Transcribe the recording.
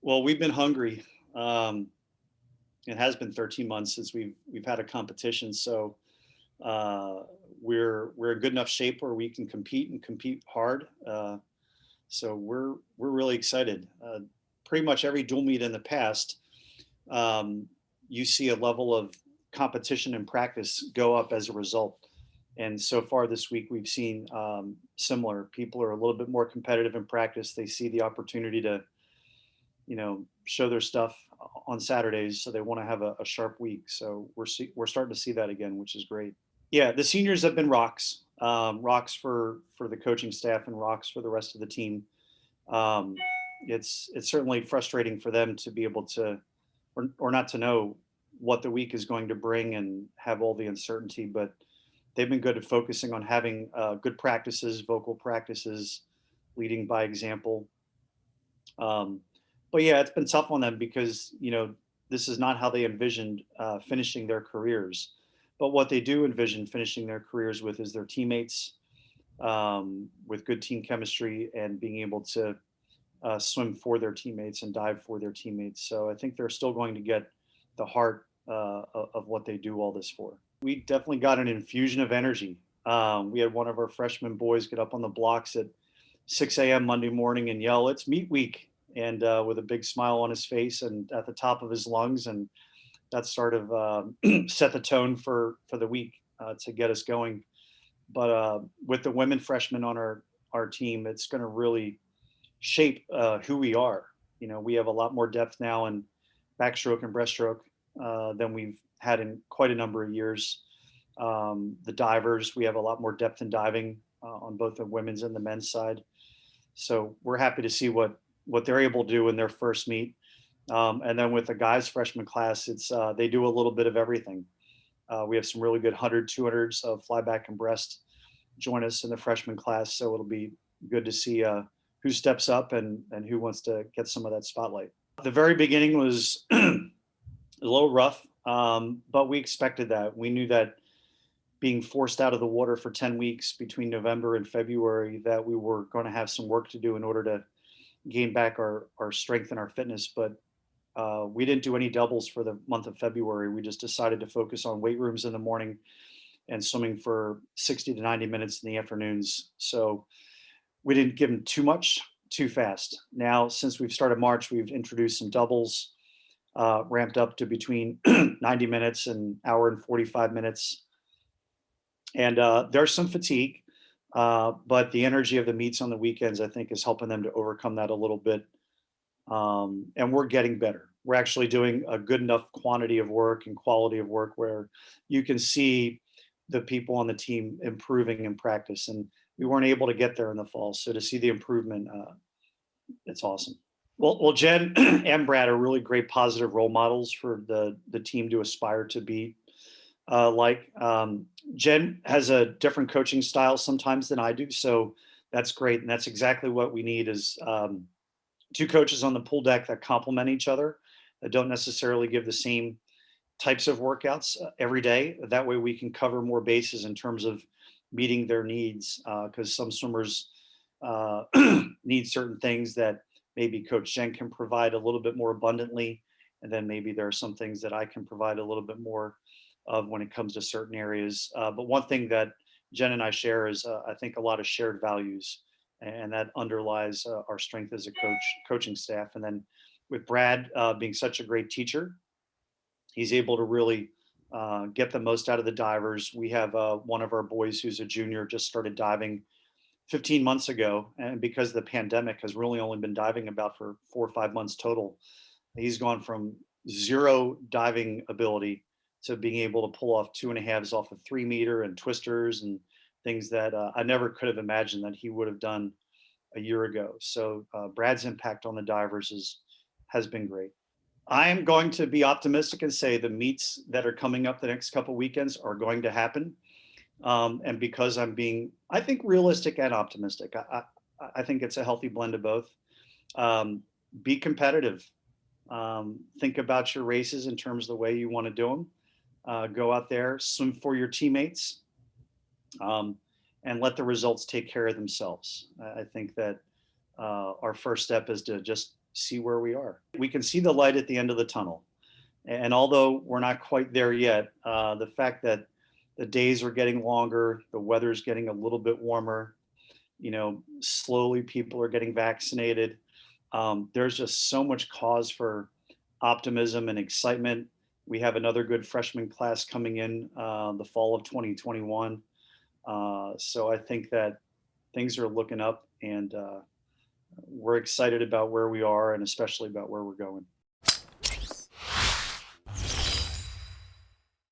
Well, we've been hungry. Um, it has been 13 months since we've had a competition, so uh, we're in good enough shape where we can compete and compete hard. So we're really excited. Pretty much every dual meet in the past, um, you see a level of competition and practice go up as a result. And so far this week, we've seen similar. People are a little bit more competitive in practice. They see the opportunity to show their stuff on Saturdays, so they want to have a sharp week. So we're starting to see that again, which is great. Yeah, the seniors have been rocks, rocks for the coaching staff and rocks for the rest of the team. Um, it's certainly frustrating for them to be able to or not to know what the week is going to bring and have all the uncertainty, but they've been good at focusing on having good practices, vocal practices, leading by example. Um, but yeah, it's been tough on them because this is not how they envisioned finishing their careers. But what they do envision finishing their careers with is their teammates, with good team chemistry and being able to swim for their teammates and dive for their teammates. So I think they're still going to get the heart of what they do all this for. We definitely got an infusion of energy. We had one of our freshman boys get up on the blocks at 6 a.m. Monday morning and yell, "It's meet week!" and with a big smile on his face and at the top of his lungs, and that sort of set the tone for the week to get us going. But with the women freshmen on our team, it's going to really shape who we are. We have a lot more depth now in backstroke and breaststroke than we've had in quite a number of years. The divers, we have a lot more depth in diving on both the women's and the men's side. So we're happy to see what they're able to do in their first meet. And then with the guys freshman class, it's they do a little bit of everything. We have some really good 100, 200s of flyback and breast join us in the freshman class. So it'll be good to see who steps up and who wants to get some of that spotlight. The very beginning was a little rough, but we expected that. We knew that being forced out of the water for 10 weeks between November and February, that we were going to have some work to do in order to gain back our strength and our fitness. But we didn't do any doubles for the month of February. We just decided to focus on weight rooms in the morning and swimming for 60 to 90 minutes in the afternoons. So we didn't give them too much too fast. Now, since we've started March, we've introduced some doubles, ramped up to between 90 minutes and hour and 45 minutes. And there's some fatigue, but the energy of the meets on the weekends, I think, is helping them to overcome that a little bit. And we're getting better. We're actually doing a good enough quantity of work and quality of work where you can see the people on the team improving in practice. And we weren't able to get there in the fall. So to see the improvement, it's awesome. Well, Jen and Brad are really great positive role models for the team to aspire to be. Jen has a different coaching style sometimes than I do, so that's great, and that's exactly what we need is two coaches on the pool deck that complement each other, that don't necessarily give the same types of workouts every day. That way, we can cover more bases in terms of meeting their needs, because some swimmers need certain things that maybe Coach Jen can provide a little bit more abundantly, and then maybe there are some things that I can provide a little bit more of when it comes to certain areas. But one thing that Jen and I share is, I think, a lot of shared values, and that underlies our strength as a coaching staff. And then with Brad being such a great teacher, he's able to really get the most out of the divers. We have one of our boys who's a junior, just started diving 15 months ago, and because the pandemic has really only been diving about for 4 or 5 months total, he's gone from zero diving ability to being able to pull off 2.5s off a 3 meter and twisters and things that I never could have imagined that he would have done a year ago. So Brad's impact on the divers has been great. I am going to be optimistic and say the meets that are coming up the next couple weekends are going to happen. And because I'm being, I think, realistic and optimistic, I think it's a healthy blend of both. Um, be competitive. Think about your races in terms of the way you want to do them. Go out there, swim for your teammates, um, and let the results take care of themselves. I think that our first step is to just see where we are. We can see the light at the end of the tunnel. And although we're not quite there yet, the fact that the days are getting longer, the weather's getting a little bit warmer, slowly people are getting vaccinated. There's just so much cause for optimism and excitement. We have another good freshman class coming in the fall of 2021. So I think that things are looking up, and we're excited about where we are and especially about where we're going.